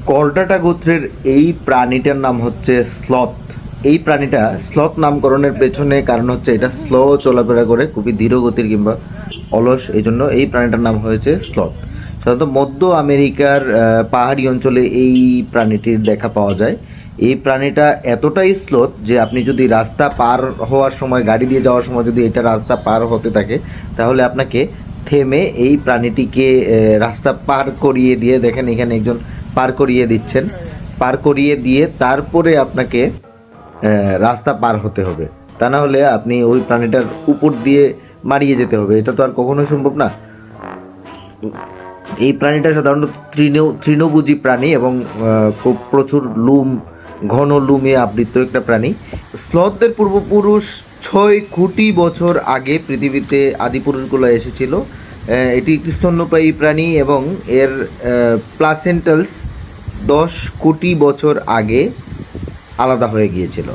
Chordata গোত্রের এই প্রাণীটার নাম হচ্ছে স্লথ। এই প্রাণীটা স্লথ নামকরণের পেছনে কারণ হচ্ছে এটা স্লো চলাফেরা করে, খুবই ধীর গতির কিংবা অলস, এই জন্য এই প্রাণীটার নাম হয়েছে স্লথ। সাধারণত মধ্য আমেরিকার পাহাড়ি অঞ্চলে এই প্রাণীটির দেখা পাওয়া যায়। এই প্রাণীটা এতটাই স্লোথ যে আপনি যদি রাস্তা পার হওয়ার সময়, গাড়ি দিয়ে যাওয়ার সময় যদি এটা রাস্তা পার হতে থাকে, তাহলে আপনাকে থেমে এই প্রাণীটিকে রাস্তা পার করিয়ে দিয়ে, দেখেন এখানে একজন পার করিয়ে দিচ্ছেন, পার করিয়ে দিয়ে তারপরে আপনাকে রাস্তা পার হতে হবে। তা না হলে আপনি ওই প্রাণীটার উপর দিয়ে মারিয়ে যেতে হবে, এটা তো আর কখনোই সম্ভব না। এই প্রাণীটা সাধারণত তৃণভোজী প্রাণী এবং খুব প্রচুর ঘন লুমে আবৃত একটা প্রাণী। স্লথদের পূর্বপুরুষ 6 কোটি বছর আগে পৃথিবীতে আদিপুরুষগুলো এসেছিল। এটি একটি স্তন্যপায়ী প্রাণী এবং এর প্লাসেন্টালস 10 কোটি বছর আগে আলাদা হয়ে গিয়েছিল।